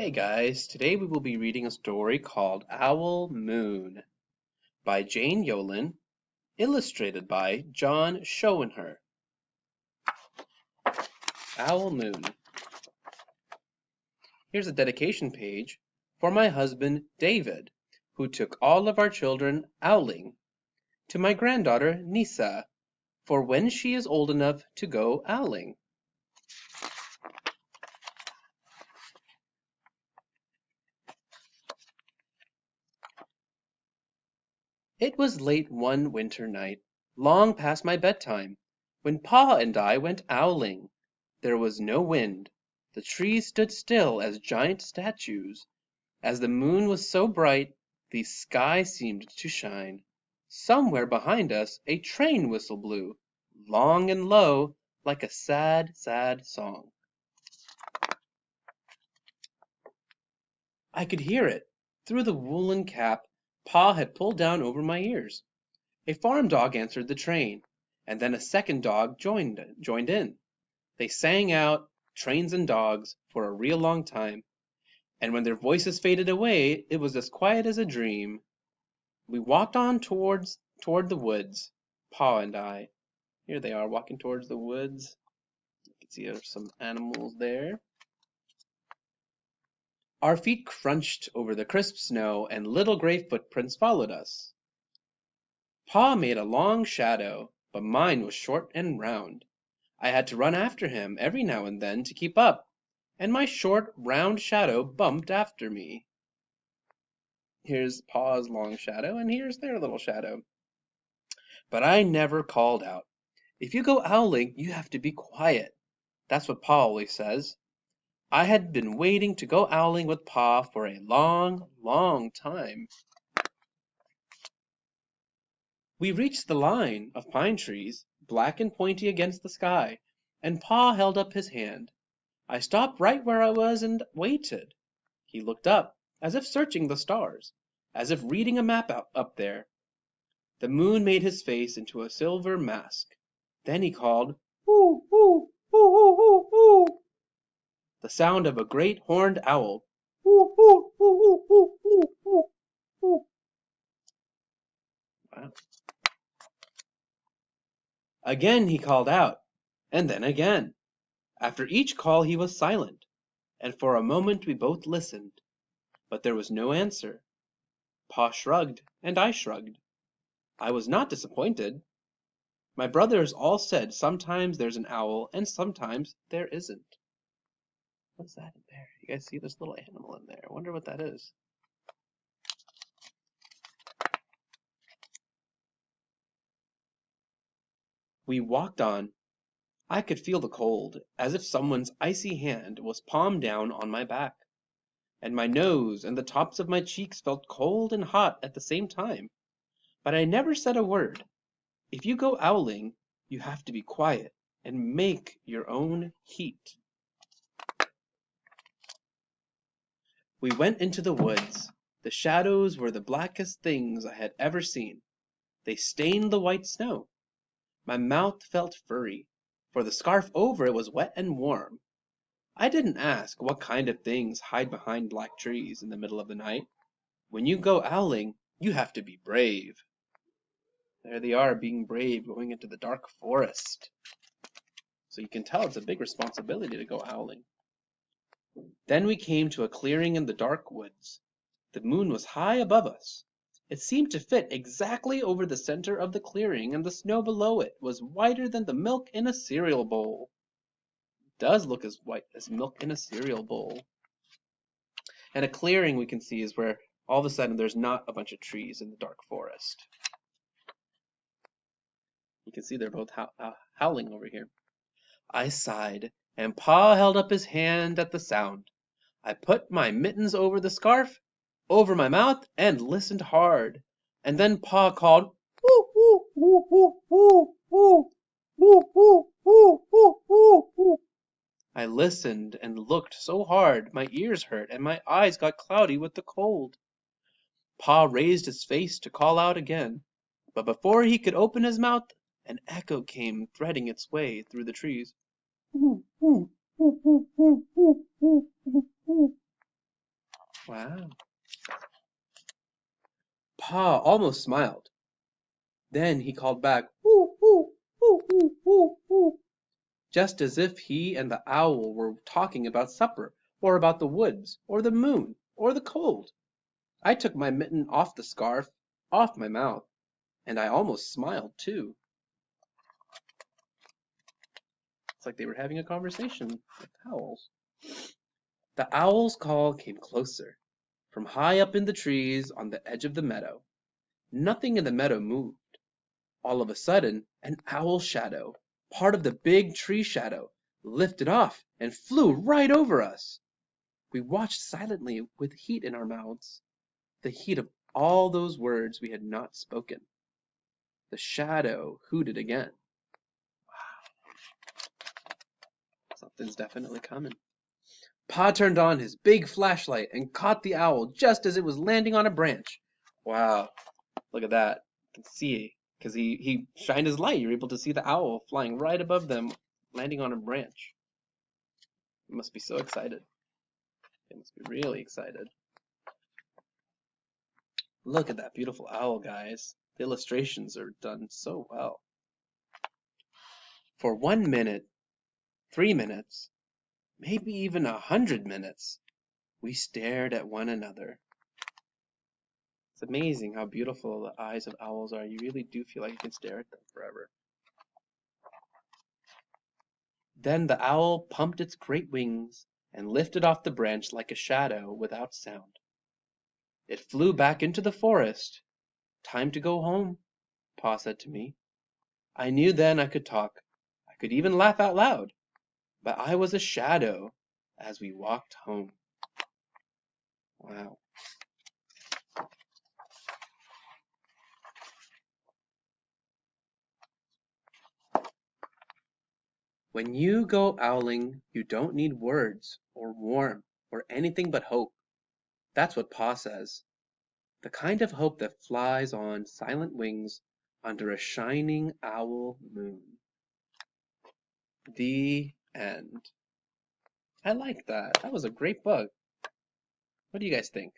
Hey guys, today we will be reading a story called Owl Moon by Jane Yolen, illustrated by John Schoenher. Owl Moon. Here's a dedication page for my husband David, who took all of our children owling, to my granddaughter Nisa, for when she is old enough to go owling. It was late one winter night, long past my bedtime, when Pa and I went owling. There was no wind. The trees stood still as giant statues. As the moon was so bright, the sky seemed to shine. Somewhere behind us a train whistle blew, long and low, like a sad, sad song. I could hear it through the woolen cap Pa had pulled down over my ears. A farm dog answered the train, and then a second dog joined in. They sang out, trains and dogs, for a real long time, and when their voices faded away, it was as quiet as a dream. We walked on toward the woods, Pa and I. Here they are walking towards the woods. You can see there's some animals there. Our feet crunched over the crisp snow, and little gray footprints followed us. Pa made a long shadow, but mine was short and round. I had to run after him every now and then to keep up, and my short, round shadow bumped after me. Here's Pa's long shadow, and here's their little shadow. But I never called out. If you go owling, you have to be quiet. That's what Pa always says. I had been waiting to go owling with Pa for a long, long time. We reached the line of pine trees, black and pointy against the sky, and Pa held up his hand. I stopped right where I was and waited. He looked up, as if searching the stars, as if reading a map up there. The moon made his face into a silver mask. Then he called, "Hoo, hoo, hoo, hoo, hoo, hoo," the sound of a great horned owl. "Hoo, hoo, hoo, hoo, hoo, hoo, hoo, hoo." Wow. Again he called out, and then again. After each call he was silent, and for a moment we both listened, but there was no answer. Pa shrugged, and I shrugged. I was not disappointed. My brothers all said sometimes there's an owl and sometimes there isn't. What's that in there? You guys see this little animal in there? I wonder what that is. We walked on. I could feel the cold, as if someone's icy hand was palm down on my back, and my nose and the tops of my cheeks felt cold and hot at the same time. But I never said a word. If you go owling, you have to be quiet and make your own heat. We went into the woods. The shadows were the blackest things I had ever seen. They stained the white snow. My mouth felt furry, for the scarf over it was wet and warm. I didn't ask what kind of things hide behind black trees in the middle of the night. When you go owling, you have to be brave. There they are, being brave, going into the dark forest. So you can tell it's a big responsibility to go owling. Then we came to a clearing in the dark woods. The moon was high above us. It seemed to fit exactly over the center of the clearing, and the snow below it was whiter than the milk in a cereal bowl. It does look as white as milk in a cereal bowl. And a clearing we can see is where all of a sudden there's not a bunch of trees in the dark forest. You can see they're both howling over here. I sighed, and Pa held up his hand at the sound. I put my mittens over the scarf, over my mouth, and listened hard. And then Pa called, "Woo, woo, woo, woo, woo, woo, woo, woo, woo, woo, woo, woo." I listened and looked so hard my ears hurt and my eyes got cloudy with the cold. Pa raised his face to call out again, but before he could open his mouth, an echo came threading its way through the trees. "Woo, woo, woo, woo, woo, woo, woo, woo, woo." Wow. Pa almost smiled. Then he called back, "Woo, woo, woo, woo, woo, woo," just as if he and the owl were talking about supper, or about the woods, or the moon, or the cold. I took my mitten off the scarf, off my mouth, and I almost smiled too. It's like they were having a conversation with owls. The owl's call came closer, from high up in the trees on the edge of the meadow. Nothing in the meadow moved. All of a sudden, an owl shadow, part of the big tree shadow, lifted off and flew right over us. We watched silently with heat in our mouths, the heat of all those words we had not spoken. The shadow hooted again. Something's definitely coming. Pa turned on his big flashlight and caught the owl just as it was landing on a branch. Wow, look at that. You can see, because he shined his light, you're able to see the owl flying right above them, landing on a branch. They must be so excited. They must be really excited. Look at that beautiful owl, guys. The illustrations are done so well. For 1 minute, 3 minutes, maybe even 100 minutes, we stared at one another. It's amazing how beautiful the eyes of owls are. You really do feel like you can stare at them forever. Then the owl pumped its great wings and lifted off the branch like a shadow without sound. It flew back into the forest. "Time to go home," Pa said to me. I knew then I could talk. I could even laugh out loud. But I was a shadow as we walked home. Wow. When you go owling, you don't need words or warmth or anything but hope. That's what Pa says. The kind of hope that flies on silent wings under a shining owl moon. The end. I like that. That was a great book. What do you guys think?